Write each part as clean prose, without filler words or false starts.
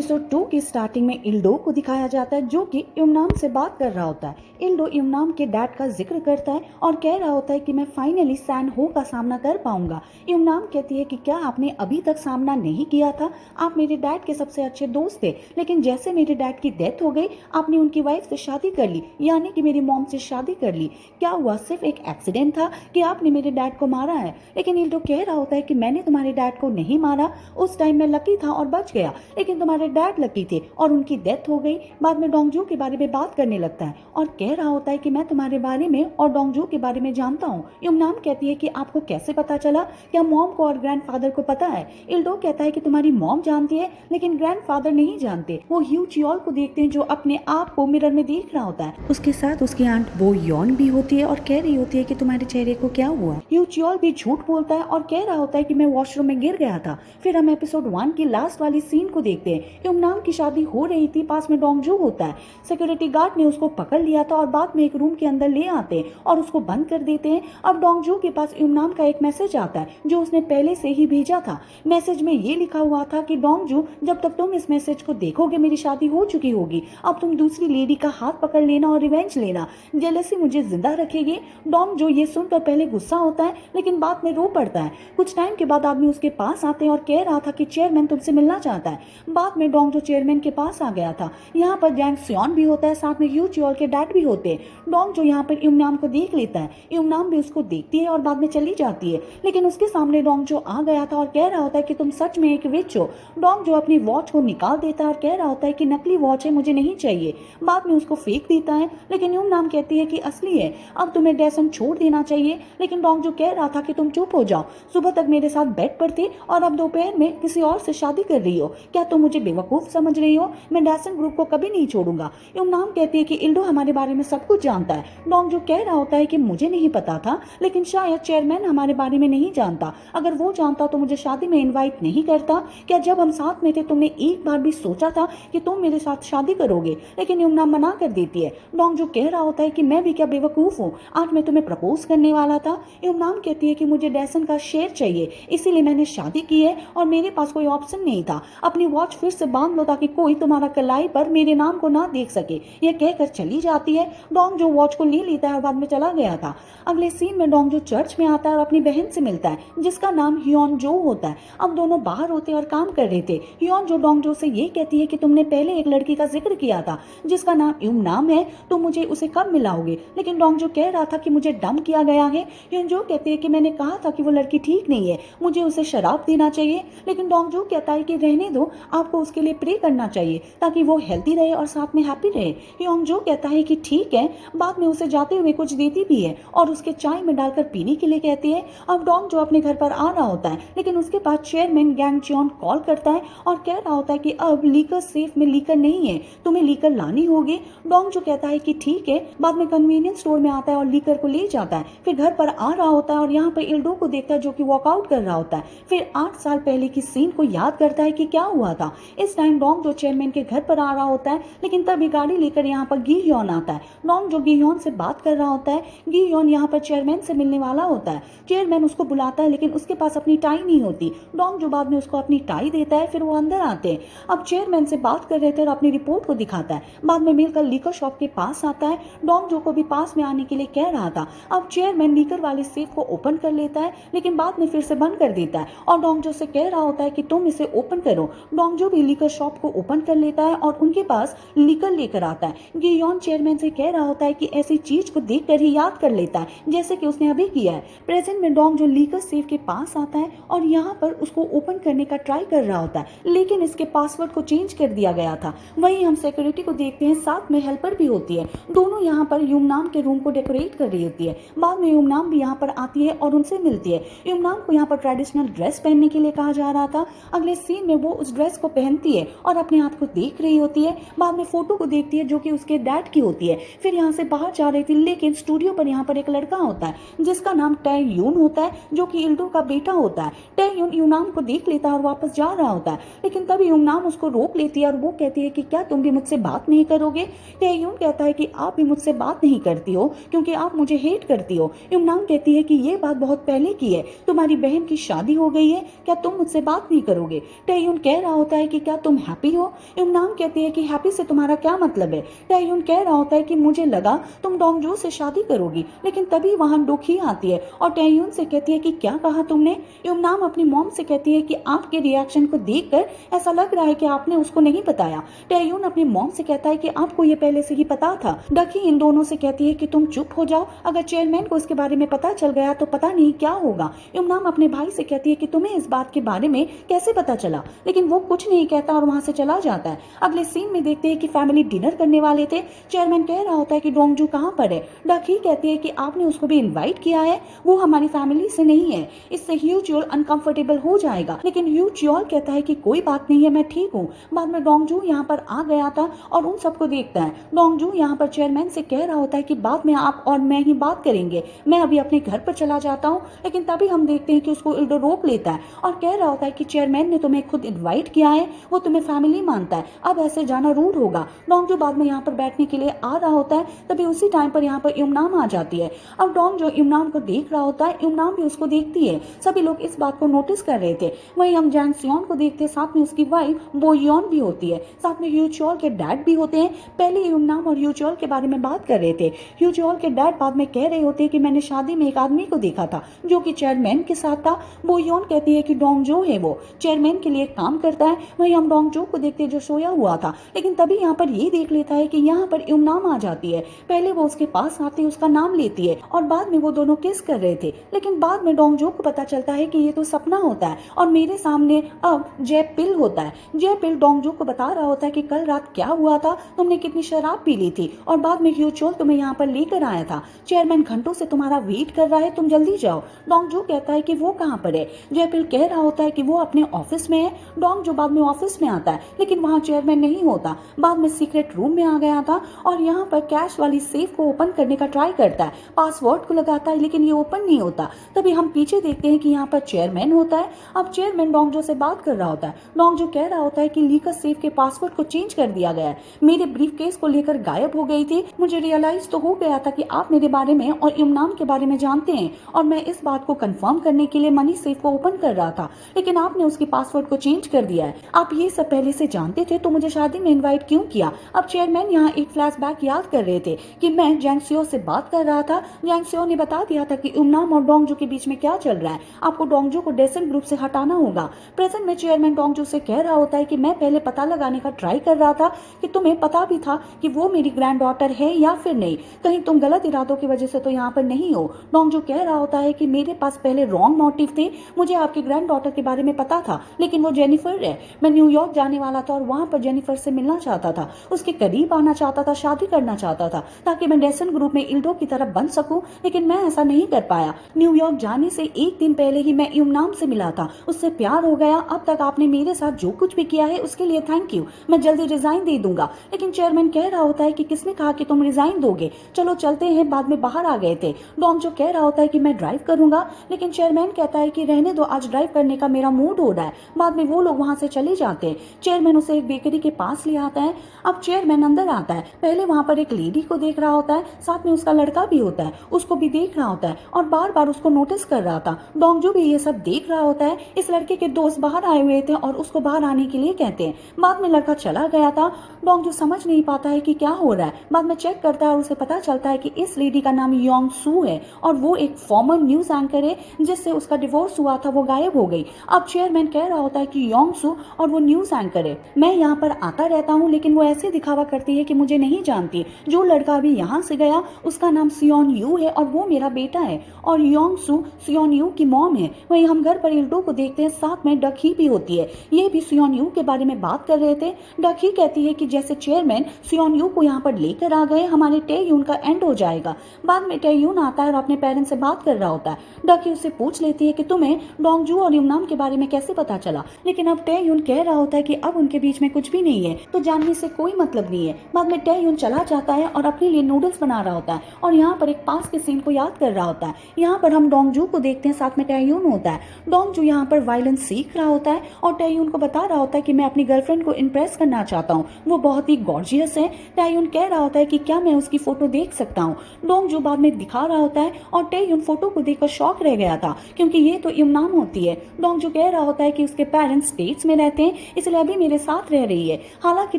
Episode 2 की starting में इल्डो को दिखाया जाता है जो कि युमनाम से बात कर रहा होता है। इल्डो युमनाम के डैड का जिक्र करता है और कह रहा होता है कि मैं फाइनली सैन हो का सामना कर पाऊंगा। युमनाम कहती है कि क्या आपने अभी तक सामना नहीं किया था? आप मेरे डैड के सबसे अच्छे दोस्त थे, लेकिन जैसे मेरे डैड की डेथ हो गई आपने उनकी वाइफ से शादी कर ली, यानी कि मेरी मॉम से शादी कर ली। क्या हुआ? सिर्फ एक एक्सीडेंट था कि आपने मेरे डैड को मारा है? लेकिन इल्डो कह रहा होता है कि मैंने तुम्हारे डैड को नहीं मारा, उस टाइम मैं लकी था और बच गया, लेकिन तुम्हारे डैड लकी थे और उनकी डेथ हो गई। बाद में डोंगजू के बारे में बात करने लगता है और कह रहा होता है कि मैं तुम्हारे बारे में और डोंगजू के बारे में जानता हूँ। युमनाम कहती है कि आपको कैसे पता चला? क्या मॉम को और ग्रैंडफादर को पता है? इल्डो कहता है कि तुम्हारी मॉम जानती है लेकिन ग्रैंडफादर नहीं जानते। वो ह्यू चियोल को देखते हैं जो अपने आप को मिरर में देख रहा होता है। उसके साथ उसकी आंट वो यॉन भी होती है और कह रही होती है कि तुम्हारे चेहरे को क्या हुआ? ह्यू चियोल भी झूठ बोलता है और कह रहा होता है कि मैं वॉशरूम में गिर गया था। फिर हम एपिसोड 1 की लास्ट वाली सीन को देखते हैं। युमनाम की शादी हो रही थी, पास में डोंगजू होता है। सिक्योरिटी गार्ड ने उसको पकड़ लिया था और बाद में एक रूम के अंदर ले आते हैं और उसको बंद कर देते हैं। अब डोंगजू के पास युमनाम का एक मैसेज आता है जो उसने पहले से ही भेजा था। मैसेज में ये लिखा हुआ था कि डोंगजू, जब तक तुम इस मैसेज को देखोगे मेरी शादी हो चुकी होगी। अब तुम दूसरी लेडी का हाथ पकड़ लेना और रिवेंज लेना। जेलसी मुझे जिंदा रखेगी। डोंगजू ये सुनकर पहले गुस्सा होता है लेकिन बाद में रो पड़ता है। कुछ टाइम के बाद आदमी उसके पास आते हैं और कह रहा था कि चेयरमैन तुमसे मिलना चाहता है। बाद में डोंगजू चेयरमैन के पास आ गया था। यहाँ पर जैंग सियोन भी होता है, साथ में ह्यू चियोल के डैड भी होते हैं। डोंगजू यहाँ पर युमनाम को देख लेता है। युमनाम भी उसको देखती है और बाद में चली जाती है, लेकिन उसके सामने डोंगजू आ गया था और कह रहा होता है कि तुम सच में एक विच हो। डोंगजू अपनी वॉच को निकाल देता है और कह रहा होता है कि नकली वॉच है, मुझे नहीं चाहिए। बाद में उसको फेंक देता है, लेकिन युमनाम कहती है कि असली है, अब तुम्हें डेसन छोड़ देना चाहिए। लेकिन डोंगजू कह रहा था कि तुम चुप हो जाओ, सुबह तक मेरे साथ बेड पर थी और अब दोपहर में किसी और से शादी कर रही हो। क्या तुम मुझे बेवकूफ समझ रही हो? मैं डेसन ग्रुप को कभी नहीं छोड़ूंगा। युमनाम कहती है कि इल्डो हमारे बारे में सब कुछ जानता है। डोंगजू कह रहा होता है कि मुझे नहीं पता था, लेकिन शायद चेयरमैन हमारे बारे में नहीं जानता। अगर वो जानता तो मुझे शादी में इनवाइट नहीं करता। क्या जब हम साथ में थे तुमने एक बार भी सोचा था कि तुम मेरे साथ शादी करोगे? लेकिन युमनाम मना कर देती है। डोंगजू कह रहा होता है कि मैं भी क्या बेवकूफ हूँ, आज मैं तुम्हें प्रपोज करने वाला था। युमनाम कहती है कि मुझे डेसन का शेयर चाहिए, इसीलिए मैंने शादी की है और मेरे पास कोई ऑप्शन नहीं था। अपनी वॉच फिर से बांध लो ताकि कोई तुम्हारा कलाई पर मेरे नाम को ना देख सके। यह कहकर चली जाती है। डोंगजू वॉच को ले लेता है और बाद में चला गया था। अगले सीन में डोंगजू चर्च में आता है और अपनी बहन से मिलता है जिसका नाम ह्योन जो होता है। अब दोनों बाहर होते और काम कर रहे थे। ह्योन जो डोंगजू से ये कहती है कि तुमने पहले एक लड़की का जिक्र किया था जिसका नाम युमनाम है, तो मुझे उसे कब मिलाओगे? लेकिन डोंगजू कह रहा था कि मुझे डंप किया गया है। ह्योन जो कहते हैं कि मैंने कहा था कि वो लड़की ठीक नहीं है, मुझे उसे शराब देना चाहिए। लेकिन डोंगजू कहता है कि रहने दो, आपको उसके लिए प्रे करना चाहिए ताकि वो हेल्दी रहे और साथ में हैप्पी रहे। ह्योंजो कहता है कि ठीक है। बाद में उसे जाते हुए कुछ देती भी है और उसके चाय में डालकर पीने के लिए कहती है। अब डोंगजू अपने घर पर आ रहा होता है, लेकिन उसके पास चेयरमैन गैंग चियोन कॉल करता है और कह रहा होता है कि अब लीकर सेफ में लीकर नहीं है, तुम्हें लीकर लानी होगी। डोंगजू कहता है कि ठीक है। बाद में कन्वीनियंस स्टोर में आता है और लीकर को ले जाता है। फिर घर पर आ रहा होता है और यहाँ पर इल्डो को देखता है जो कि वॉकआउट कर रहा होता है। फिर 8 साल पहले की सीन को याद करता है कि क्या हुआ था। इस टाइम डोंगजू चेयरमैन के घर पर आ रहा होता है, लेकिन तभी गाड़ी लेकर यहाँ पर गी ह्योन आता है। डोंगजू गी ह्योन से बात कर रहा होता है। गी ह्योन यहाँ पर चेयरमैन से मिलने वाला होता है। चेयरमैन उसको बुलाता है लेकिन उसके पास अपनी टाई नहीं होती। डोंगजू बाद में उसको अपनी टाई देता है। फिर वो अंदर आते हैं। अब चेयरमैन से बात कर रहे थे और अपनी रिपोर्ट को दिखाता है। बाद में मिलकर लीकर शॉप के पास आता है। डोंगजू को भी पास में आने के लिए कह रहा था। अब चेयरमैन लीकर वाले सेफ को ओपन कर लेता है, लेकिन बाद में फिर से बंद कर देता है और डोंगजू से कह रहा होता है कि तुम इसे ओपन करो। डोंगजू भी लीकर शॉप को ओपन कर लेता है और उनके पास लीकर लेकर आता है। गियोन चेयरमैन से कह रहा होता है कि ऐसी चीज को देखकर ही याद कर लेता है जैसे कि उसने अभी किया है। प्रेजेंट में डोंगजू लीकर सेफ के पास आता है और यहाँ पर उसको ओपन करने का ट्राई कर रहा होता है, लेकिन इसके पासवर्ड को चेंज कर दिया गया था। वहीं हम सिक्योरिटी को देखते हैं, साथ में हेल्पर भी होती है। दोनों यहाँ पर युमनाम के रूम को डेकोरेट कर रही होती है। बाद में युमनाम भी यहाँ पर आती है और उनसे मिलती है। युमनाम को यहाँ पर ट्रेडिशनल ड्रेस पहनने के लिए कहा जा रहा था। अगले सीन में वो उस ड्रेस को पहनती है और अपने हाथ को देख रही होती है। बाद में फोटो को देखती है जो कि उसके डैड की होती है। फिर यहाँ से बाहर जा रही थी, लेकिन स्टूडियो पर यहाँ पर एक लड़का होता है जिसका नाम टै यून होता है, जो कि इल्डो का बेटा होता है। टै यून युमनाम को देख लेता है और वापस जा रहा होता है, लेकिन तभी युमनाम उसको रोक लेती है और वो कहती है कि क्या तुम भी मुझसे बात नहीं करोगे? टै यून कहता है कि आप भी मुझसे बात नहीं करती हो क्योंकि आप मुझे हेट करती हो। युमनाम कहती है कि ये बात बहुत पहले की है, तुम्हारी बहन की शादी हो गई है, क्या तुम मुझसे बात नहीं करोगे? टै यून कह रहा होता है कि क्या क्या तुम हैप्पी हो? युमनाम कहती है कि हैप्पी से तुम्हारा क्या मतलब है? टैयून कह रहा होता है कि मुझे लगा तुम डोंगजू से शादी करोगी, लेकिन तभी वहां डोखी आती है और टैयून से कहती है कि क्या कहा तुमने? युमनाम अपनी मॉम से कहती है कि आपके रिएक्शन को देखकर ऐसा लग रहा है कि आपने उसको नहीं बताया। टैयून अपनी मॉम से कहता है कि आपको ये पहले से ही पता था। डकी इन दोनों से कहती है कि तुम चुप हो जाओ, अगर चेयरमैन को इसके बारे में पता चल गया तो पता नहीं क्या होगा। युमनाम अपने भाई से कहती है कि तुम्हें इस बात के बारे में कैसे पता चला, लेकिन वो कुछ नहीं कहता और वहां से चला जाता है। अगले सीन में देखते हैं कि फैमिली डिनर करने वाले थे। चेयरमैन कह रहा होता है कि डोंगजू कहाँ पर है? डकी कहती है कि आपने उसको भी इन्वाइट किया है, वो हमारी फैमिली से नहीं है, इससे ह्यूजियोल अनकंफर्टेबल हो जाएगा। लेकिन ह्यूजियोल कहता है कि कोई बात नहीं है, मैं ठीक हूँ। बाद में डोंगजू यहाँ पर आ गया था और उन सबको देखता है। डोंगजू यहाँ पर चेयरमैन से कह रहा होता है कि बाद में आप और मैं ही बात करेंगे, मैं अभी अपने घर पर चला जाता हूँ। लेकिन तभी हम देखते हैं कि उसको इल्डो रोक लेता है और कह रहा होता है कि चेयरमैन ने तुम्हें खुद इन्वाइट किया है, वो तुम्हें फैमिली मानता है, अब ऐसे जाना रूड होगा। डोंगजू बाद में यहाँ पर बैठने के लिए आ रहा होता है, तभी उसी टाइम पर यहाँ पर युमनाम आ जाती है। अब डोंगजू युमनाम को देख रहा होता है, युमनाम भी उसको देखती है। सभी लोग इस बात को नोटिस कर रहे थे। वहीं हम जैंग सियोन को देखते हैं, साथ में उसकी वाइफ बोयोन भी होती है, साथ में ह्यूचोल के डैड भी होते हैं। पहले युमनाम और ह्यूचोल के बारे में बात कर रहे थे। ह्यूचोल के डैड बाद में कह रहे होते हैं कि मैंने शादी में एक आदमी को देखा था जो कि चेयरमैन के साथ था। बोयोन कहती है कि डोंगजो है, वो चेयरमैन के लिए काम करता है। वहीं हम डोंगजो को देखते हैं जो सोया हुआ था, लेकिन तभी यहाँ पर ये देख लेता है कि यहाँ पर युमनाम आ जाती है। पहले वो उसके पास आती है, उसका नाम लेती है और बाद में वो दोनों किस कर रहे थे। लेकिन बाद में डोंगजो को पता चलता है कि ये तो सपना होता है और मेरे सामने अब जयपिल होता है। जयपिल डोंगजो को बता रहा होता है कि कल रात क्या हुआ था, तुमने कितनी शराब पी ली थी और बाद में ह्यूचोल तुम्हें यहाँ पर लेकर आया था। चेयरमैन घंटों से तुम्हारा वेट कर रहा है, तुम जल्दी जाओ। डोंगजो कहता है कि वो कहाँ पर है? जयपिल कह रहा होता है कि वो अपने ऑफिस में है। डोंगजो बाद में ऑफिस में आता है, लेकिन वहाँ चेयरमैन नहीं होता। बाद में सीक्रेट रूम में आ गया था और यहाँ पर कैश वाली सेफ को ओपन करने का ट्राई करता है, पासवर्ड को लगाता है, लेकिन ये ओपन नहीं होता। तभी हम पीछे देखते हैं कि यहाँ पर चेयरमैन होता है। अब चेयरमैन डोंगजो से बात कर रहा होता है। डोंगजो कह रहा होता है कि लीकर सेफ के पासवर्ड को चेंज कर दिया गया है, मेरे ब्रीफकेस को लेकर गायब हो गई थी। मुझे रियलाइज तो हो गया था कि आप मेरे बारे में और युमनाम के बारे में जानते हैं और मैं इस बात को कंफर्म करने के लिए मनी सेफ को ओपन कर रहा था, लेकिन आपने उसके पासवर्ड को चेंज कर दिया है। आप ये सब पहले से जानते थे तो मुझे शादी में इनवाइट क्यों किया? अब चेयरमैन यहाँ एक फ्लैशबैक याद कर रहे थे कि मैं जैंगसियो से बात कर रहा था। जैंगसियो ने बता दिया था कि युमनाम और डोंगजो के बीच में क्या चल रहा है, आपको डोंगजो को डेसेंट ग्रुप से हटाना होगा। प्रेजेंट में चेयरमैन डोंगजो से कह रहा होता है कि मैं पहले पता लगाने का ट्राई कर रहा था कि तुम्हें पता भी था कि वो मेरी ग्रैंड डॉटर है या फिर नहीं, कहीं तुम गलत इरादों की वजह से तो यहाँ पर नहीं हो। डोंगजो कह रहा होता है कि मेरे पास पहले रॉन्ग मोटिव थे, मुझे आपकी ग्रैंड डॉटर के बारे में पता था, लेकिन वो जेनिफर है। मैं न्यूयॉर्क जाने वाला था और वहां पर जेनिफर से मिलना चाहता था, उसके करीब आना चाहता था, शादी करना चाहता था ताकि मैं डेसन ग्रुप में इल्डो की तरफ बन सकूं, लेकिन मैं ऐसा नहीं कर पाया। न्यूयॉर्क जाने से एक दिन पहले ही मैं युमनाम से मिला था, उससे प्यार हो गया। अब तक आपने मेरे साथ जो कुछ भी किया है उसके लिए थैंक यू, मैं जल्दी रिजाइन दे दूंगा। लेकिन चेयरमैन कह रहा होता है कि किसने कहा कि तुम रिजाइन दोगे, चलो चलते हैं। बाद में बाहर आ गए थे। डोंगजो कह रहा होता है कि मैं ड्राइव करूंगा, लेकिन चेयरमैन कहता है कि रहने दो, आज ड्राइव करने का मेरा मूड हो रहा है। बाद में वो लोग वहां से चले जाते हैं। चेयरमैन उसे एक बेकरी के पास ले आता है। अब चेयरमैन अंदर आता है, पहले वहां पर एक लेडी को देख रहा होता है, साथ में उसका लड़का भी होता है, उसको भी देख रहा होता है और बार बार उसको नोटिस कर रहा था। डोंगजो भी ये सब देख रहा होता है। इस लड़के के दोस्त बाहर आए हुए थे और उसको बाहर आने के लिए कहते हैं। बाद में लड़का चला गया था। डोंगजो समझ नहीं पाता है कि क्या हो रहा है। बाद में चेक करता है और उसे पता चलता है कि इस लेडी का नाम योंग सू है और वो एक फॉर्मर न्यूज एंकर है जिससे उसका डिवोर्स हुआ था, वो गायब हो गई। अब चेयरमैन कह रहा होता है कि योंग सू और वो न्यूज एंकर है, मैं यहाँ पर आता रहता हूँ, लेकिन वो ऐसे दिखावा करती है कि मुझे नहीं जानती। जो लड़का अभी यहाँ से गया उसका नाम सियोन यू है और वो मेरा बेटा है और योंग सू सियोन यू की मॉम है। वहीं हम घर पर इल्डो को देखते हैं, साथ में डकही भी होती है, ये भी सियोन यू के बारे में बात कर रहे थे। डकही कहती है कि जैसे चेयरमैन सियोन यू को यहाँ पर लेकर आ गए, हमारे टेयून का एंड हो जाएगा। बाद में टेयून आता है और अपने पेरेंट्स से बात कर रहा होता है। डकही उससे पूछ लेती है कि तुम्हें डोंगजू और युमनाम के बारे में कैसे पता चला, लेकिन अब टेयून कह रहा होता है कि अब उनके बीच में कुछ भी नहीं है, तो जानने से कोई मतलब नहीं है। बाद में टेयून चला जाता है और अपने लिए नूडल्स बना रहा होता है और यहाँ पर एक पास के सीन को याद कर रहा होता है। यहाँ पर हम डोंगजू को देखते हैं, साथ में टेयून होता है। डोंगजू यहाँ पर वायलेंस सीख रहा होता है और टेयून को बता रहा होता है कि मैं अपनी गर्लफ्रेंड को इम्प्रेस करना चाहता हूँ, वो बहुत ही गॉर्जियस है। टेयून कह रहा होता है कि क्या मैं उसकी फोटो देख सकता हूँ। डोंगजू बाद में दिखा रहा होता है और टेयून फोटो को देखकर शॉक रह गया था क्योंकि ये तो युमनाम होती है। डोंगजू कह रहा होता है कि उसके पेरेंट्स स्टेट्स में रहते हैं, इसलिए अभी मेरे साथ रह रही है। हालांकि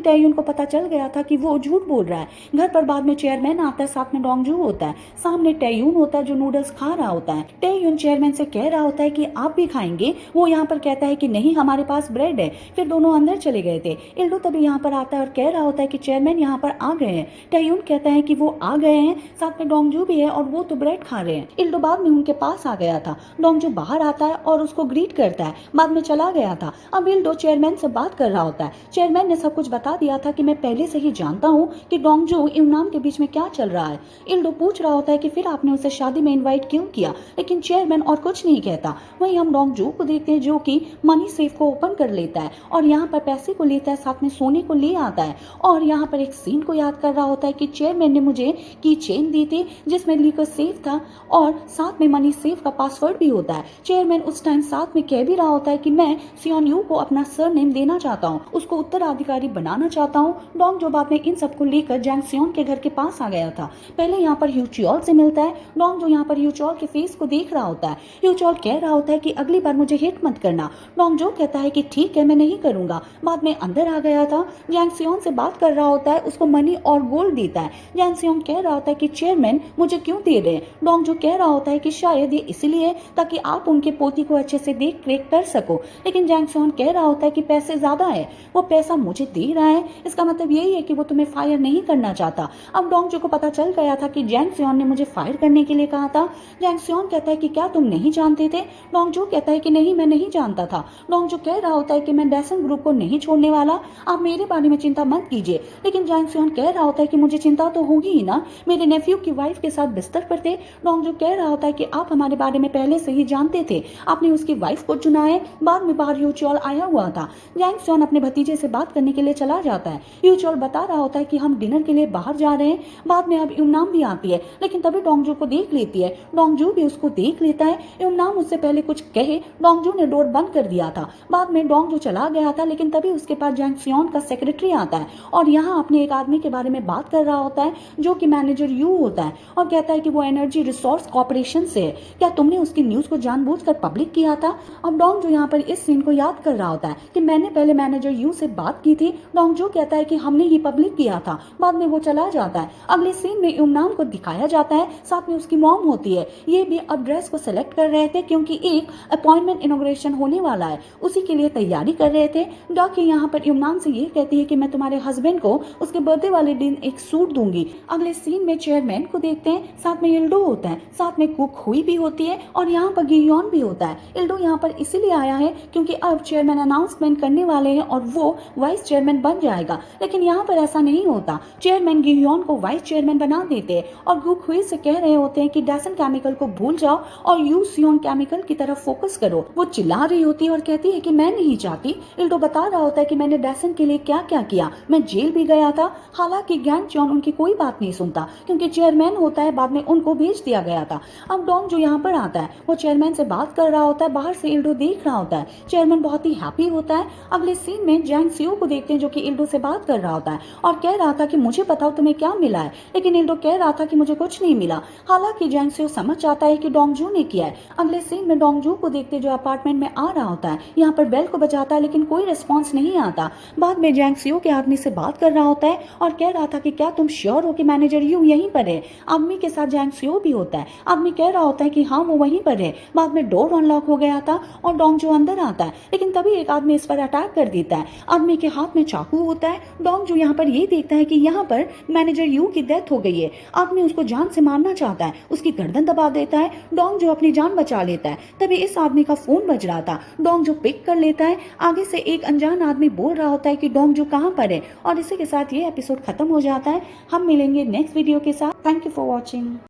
टैयून को पता चल गया था कि वो झूठ बोल रहा है। घर पर बाद में चेयरमैन आता है, साथ में डोंगजू होता है, सामने टैयून होता है जो नूडल्स खा रहा होता है। टैयून चेयरमैन से कह रहा होता है कि आप भी खाएंगे। वो यहाँ पर कहता है कि नहीं, हमारे पास ब्रेड है। फिर दोनों अंदर चले गए थे। इल्डो तभी यहाँ पर आता है और कह रहा होता है कि चेयरमैन यहाँ पर आ गए हैं। टैयून कहता है कि वो आ गए हैं, साथ में डोंगजू भी है और वो तो ब्रेड खा रहे हैं। इल्डो बाद में उनके पास आ गया था। डोंगजू बाहर आता है और उसको ग्रीट करता है, बाद में चला गया था। अब इल्डो चेयरमैन से बात कर रहा होता है। चेयरमैन ने सब कुछ बता दिया था कि मैं पहले से ही जानता हूँ कि डोंगजू इमनाम के बीच में क्या चल रहा है। इल्डो पूछ रहा होता है कि फिर आपने उसे शादी में इनवाइट क्यों किया, लेकिन चेयरमैन और कुछ नहीं कहता। वहीं हम डोंगजू को देखते हैं जो कि मनी सेफ को ओपन कर लेता है और यहाँ पर पैसे को लेता है, साथ में सोने को ले आता है और यहाँ पर एक सीन को याद कर रहा होता है कि चेयरमैन ने मुझे की चेन दी थी जिसमें लिकर सेफ था और साथ में मनी सेफ का पासवर्ड भी होता है। चेयरमैन उस टाइम साथ में कह भी रहा होता है कि मैं सियोन यू को अपना सरनेम देना चाहता हूँ, उसको उत्तराधिकारी बनाना चाहता हूँ। डोंगजू बाद में इन सबको लेकर जैंग सियोन के घर के पास आ गया था। पहले यहाँ पर ह्यूचोल से मिलता है। डोंगजू यहाँ पर ह्यूचोल के फेस को देख रहा होता है। ह्यूचोल कह रहा होता है कि अगली बार मुझे हिट मत करना। डोंगजू कहता है कि ठीक है, मैं नहीं करूंगा। बाद में अंदर आ गया था। जैंग सियोन से बात कर रहा होता है, उसको मनी और गोल्ड देता है। जैंग सियोन कह रहा होता है कि चेयरमैन मुझे क्यों दे रहे हैं। डोंगजू कह रहा होता है कि शायद ये इसलिए ताकि आप उनके पोती को अच्छे से देख रेख कर सको, लेकिन जैंग सियोन कह रहा होता है कि पैसे ज्यादा है, वो पैसा मुझे दे रहा है, इसका मतलब यही है कि वो तुम्हें फायर नहीं करना चाहता। अब डोंगजू को पता चल गया था कि जैंग सियोन ने मुझे फायर करने के लिए कहा था। जैंग सियोन कहता है कि क्या तुम नहीं जानते थे। डोंगजू कहता है कि नहीं, मैं नहीं जानता था। डोंगजू कह रहा होता है कि मैं डेसन ग्रुप को नहीं छोड़ने वाला, आप मेरे बारे में चिंता मत कीजिए। लेकिन जैंग सियोन कह रहा होता है कि मुझे चिंता तो होगी ही ना, मेरे नेफ्यू की वाइफ के साथ बिस्तर पर थे। डोंगजू कह रहा होता है कि आप हमारे बारे में पहले से ही जानते थे, आपने उसकी वाइफ को चुना है। बाद में बाहर ह्यूचोल आया हुआ था। जैंग सियोन अपने भतीजे से बात करने के लिए चला जाता है। ह्यूचोल बता रहा होता है कि हम डिनर के लिए बाहर जा रहे हैं। बाद में अब इमनाम भी आती है, लेकिन तभी डोंगजू को देख लेती है। डोंगजू भी उसको देख लेता है। इमनाम उससे पहले कुछ कहे, डोंगजू ने डोर बंद कर दिया था। बाद में डोंगजू चला गया था, लेकिन तभी उसके पास जैंग सियोन का सेक्रेटरी आता है और यहाँ अपने एक आदमी के बारे में बात कर रहा होता है जो कि मैनेजर यू होता है और कहता है कि वो एनर्जी रिसोर्स कॉर्पोरेशन से है, क्या तुमने उसकी न्यूज को जानबूझकर पब्लिक किया था। अब डोंगजू यहाँ पर इस सीन को याद कर रहा होता है कि मैंने पहले मैनेजर यू से बात की थी। डोंगजू कहता है कि हमने ही पब्लिक किया था। बाद में वो चला जाता है। अगले सीन में इमनाम को दिखाया जाता है, साथ में उसकी मॉम होती है। ये भी अब ड्रेस को सिलेक्ट कर रहे थे क्योंकि एक अपॉइंटमेंट इनॉग्रेशन होने वाला है, उसी के लिए तैयारी कर रहे थे। डॉकी यहाँ पर इमनाम से ये कहती है कि मैं तुम्हारे हस्बैंड को उसके बर्थडे वाले दिन एक सूट दूंगी। अगले सीन में चेयरमैन को देखते हैं, साथ में इल्डो होता है, साथ में कुक हुई भी होती है और यहाँ पर गियोन भी होता है। इल्डो यहाँ पर इसीलिए आया है क्योंकि अब चेयरमैन अनाउंसमेंट करने वाले हैं और वो वाइस चेयरमैन बन जाएगा, लेकिन यहाँ पर ऐसा नहीं होता। चेयरमैन गियोन को वाइस चेयरमैन बना देते हैं और कुक हुई से कह रहे होते हैं कि डेसन केमिकल को भूल जाओ और यू सियोन केमिकल की तरफ फोकस करो। वो चिल्ला रही होती है और कहती है कि मैं नहीं चाहती। इल्डो बता रहा होता है कि मैंने डेसन के लिए क्या क्या किया, मैं जेल भी गया था। हालांकि गैंग चॉन उनकी कोई बात नहीं सुनता क्योंकि चेयरमैन होता है, बाद में उनको भेज दिया गया था। अब डोंग जो यहाँ पर आता है वो चेयरमैन से बात कर रहा होता है, बाहर से इल्डो देख रहा होता है। चेयरमैन बहुत ही हैप्पी होता है। अगले सीन में जैंग सियो को देखते हैं जो कि इल्डो से बात कर रहा होता है और कह रहा था कि मुझे बताओ तुम्हें क्या मिला है, लेकिन इल्डो कह रहा था कि मुझे कुछ नहीं मिला। हालांकि जैंग सियो समझ जाता है कि डोंगजू ने किया है। अगले सीन में डोंगजू को देखते जो अपार्टमेंट में आ रहा होता है, यहाँ पर बेल को बजाता है लेकिन कोई रिस्पॉन्स नहीं आता। बाद में जैंग सियो के आदमी से बात कर रहा होता है और कह रहा था कि क्या तुम श्योर हो कि मैनेजर यू यहीं पर है। आदमी के साथ जैंग सियो भी होता है। आदमी कह रहा होता है कि हाँ वो वहीं पर है। बाद में डोर अनलॉक हो गया था और डोंगजू अंदर आता है, लेकिन तभी एक आदमी इस पर अटैक कर देता है। आदमी के हाथ में चाकू होता है। डोंगजू यहाँ पर ये देखता है कि यहाँ पर मैनेजर यू की डेथ हो गई है। आदमी उसको जान से मारना चाहता है, उसकी गर्दन दबा देता है। डोंगजू अपनी जान बचा लेता है। तभी इस आदमी का फोन बज रहा था। डोंगजू पिक कर लेता है। आगे से एक अनजान आदमी बोल रहा होता है कि डोंगजू कहाँ पर है और इसी के साथ ये एपिसोड खत्म हो जाता है। हम मिलेंगे नेक्स्ट वीडियो के साथ। Thank you for watching.